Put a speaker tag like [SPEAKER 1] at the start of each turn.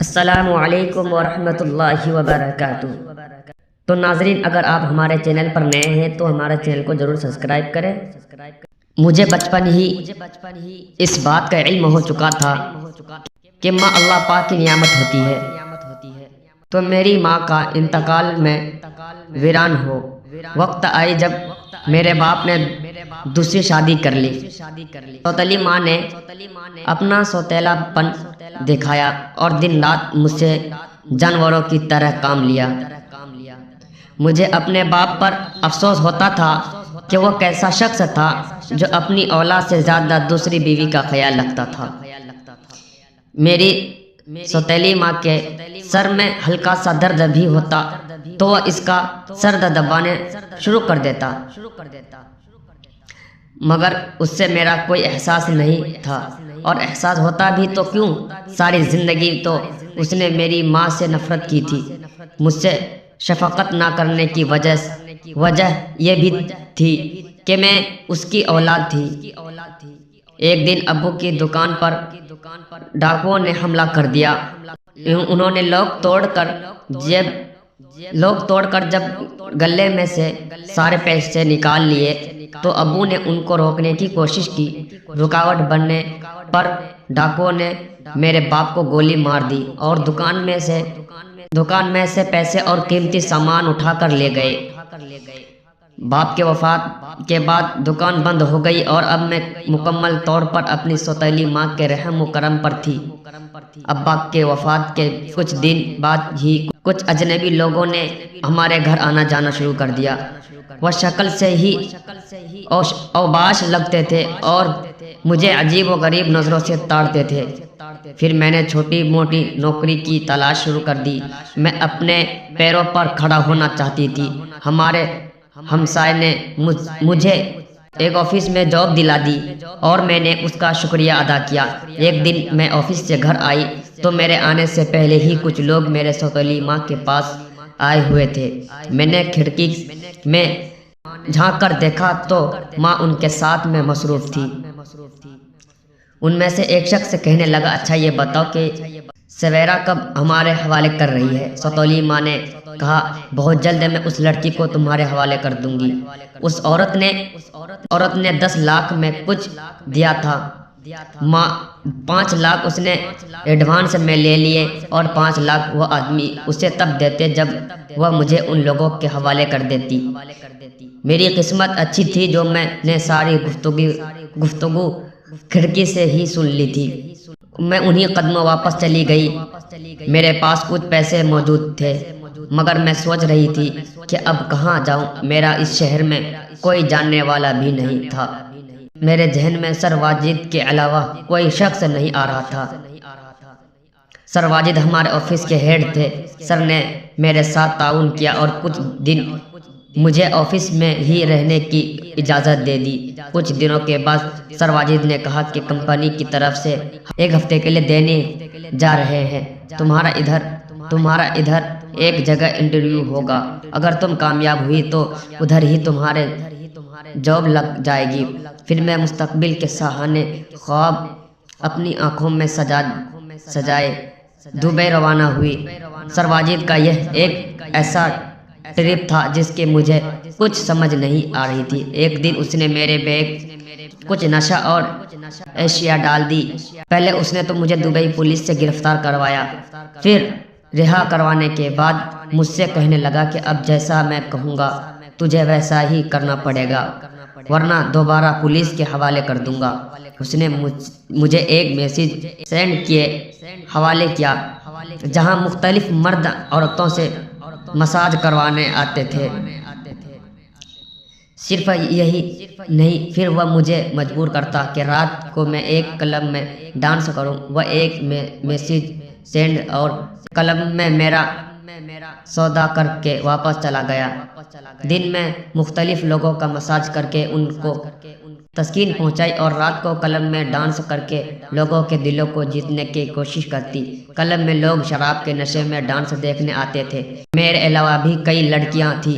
[SPEAKER 1] السلام علیکم ورحمۃ اللہ وبرکاتہ۔ تو ناظرین، اگر آپ ہمارے چینل پر نئے ہیں تو ہمارے چینل کو ضرور سبسکرائب کریں۔ مجھے بچپن ہی اس بات کا علم ہو چکا تھا کہ ماں اللہ پاک کی نعمت ہوتی ہے، تو میری ماں کا انتقال میں ویران ہو وقت آئی جب میرے باپ نے دوسری شادی کر لی۔ سوتیلی ماں نے اپنا سوتیلا پن دکھایا اور دن رات مجھ سے جانوروں کی طرح کام لیا۔ مجھے اپنے باپ پر افسوس ہوتا تھا کہ وہ کیسا شخص تھا جو اپنی اولاد سے زیادہ دوسری بیوی کا خیال رکھتا تھا۔ میری سوتیلی ماں کے سر میں ہلکا سا درد بھی ہوتا تو وہ اس کا سر دبانے شروع کر دیتا، مگر اس سے میرا کوئی احساس نہیں تھا، اور احساس ہوتا بھی تو کیوں، ساری زندگی تو اس نے میری ماں سے نفرت کی تھی۔ مجھ سے شفقت نہ کرنے کی وجہ یہ بھی تھی کہ میں اس کی اولاد تھی۔ ایک دن ابو کی دکان پر ڈاکوؤں نے حملہ کر دیا۔ انہوں نے لوگ توڑ کر جب گلے میں سے سارے پیسے نکال لیے تو ابو نے ان کو روکنے کی کوشش کی۔ رکاوٹ بننے پر ڈاکوؤں نے میرے باپ کو گولی مار دی اور دکان میں سے پیسے اور قیمتی سامان اٹھا کر لے گئے۔ باپ کے وفات کے بعد دکان بند ہو گئی اور اب میں مکمل طور پر اپنی سوتیلی ماں کے رحم و کرم پر تھی۔ ابا کے وفات کے کچھ دن بعد ہی کچھ اجنبی لوگوں نے ہمارے گھر آنا جانا شروع کر دیا۔ وہ شکل سے ہی اوباش لگتے تھے اور مجھے عجیب و غریب نظروں سے تاڑتے تھے۔ پھر میں نے چھوٹی موٹی نوکری کی تلاش شروع کر دی۔ میں اپنے پیروں پر کھڑا ہونا چاہتی تھی۔ ہمارے ہمسائے نے مجھے ایک آفس میں جاب دلا دی اور میں نے اس کا شکریہ ادا کیا۔ ایک دن میں آفس سے گھر آئی تو میرے آنے سے پہلے ہی کچھ لوگ میرے سوتیلی ماں کے پاس آئے ہوئے تھے۔ میں نے کھڑکی میں جھانک کر دیکھا تو ماں ان کے ساتھ میں مصروف تھی۔ ان میں سے ایک شخص کہنے لگا، اچھا یہ بتاؤ کہ سویرا کب ہمارے حوالے کر رہی ہے؟ سوتیلی ماں نے کہا، بہت جلد میں اس لڑکی کو تمہارے حوالے کر دوں گی۔ اس عورت نے 10 لاکھ میں کچھ دیا تھا۔ 5 لاکھ اس نے ایڈوانس میں لے لیے اور 5 لاکھ وہ آدمی اسے تب دیتے جب وہ مجھے ان لوگوں کے حوالے کر دیتی۔ میری قسمت اچھی تھی جو میں نے ساری گفتگو کھڑکی سے ہی سن لی تھی۔ میں انہی قدموں واپس چلی گئی۔ میرے پاس کچھ پیسے موجود تھے، مگر میں سوچ رہی تھی کہ اب کہاں جاؤں۔ میرا اس شہر میں کوئی جاننے والا بھی نہیں تھا۔ میرے ذہن میں سر واجد کے علاوہ کوئی شخص نہیں آ رہا تھا۔ سر واجد ہمارے آفس کے ہیڈ تھے۔ سر نے میرے ساتھ تعاون کیا اور کچھ دن مجھے آفس میں ہی رہنے کی اجازت دے دی۔ کچھ دنوں کے بعد سر واجد نے کہا کہ کمپنی کی طرف سے 1 ہفتے کے لیے دینے جا رہے ہیں، تمہارا ادھر ایک جگہ انٹرویو ہوگا، اگر تم کامیاب ہوئی تو ادھر ہی تمہارے جاب لگ جائے گی۔ پھر میں مستقبل کے سہانے خواب اپنی آنکھوں میں سجائے دبئی روانہ ہوئی۔ سر واجد کا یہ ایک ایسا ٹرپ تھا جس کے مجھے کچھ سمجھ نہیں آ رہی تھی۔ ایک دن اس نے میرے بیگ کچھ نشہ اور اشیاء ڈال دی۔ پہلے اس نے تو مجھے دبئی پولیس سے گرفتار کروایا، پھر رہا کروانے کے بعد مجھ سے کہنے لگا کہ اب جیسا میں کہوں گا تجھے ویسا ہی کرنا پڑے گا، ورنہ دوبارہ پولیس کے حوالے کر دوں گا۔ اس نے مجھے ایک میسج سینڈ کیے حوالے کیا جہاں مختلف مرد عورتوں سے مساج کروانے آتے تھے۔ صرف یہی نہیں، پھر وہ مجھے مجبور کرتا کہ رات کو میں ایک کلب میں ڈانس کروں۔ وہ ایک میسج سینڈ اور کلب میں میرا سودا کر کے واپس چلا گیا۔ دن میں مختلف لوگوں کا مساج کر کے ان کو تسکین پہنچائی اور رات کو کلب میں ڈانس کر کے لوگوں کے دلوں کو جیتنے کی کوشش کرتی۔ کلب میں لوگ شراب کے نشے میں ڈانس دیکھنے آتے تھے۔ میرے علاوہ بھی کئی لڑکیاں تھیں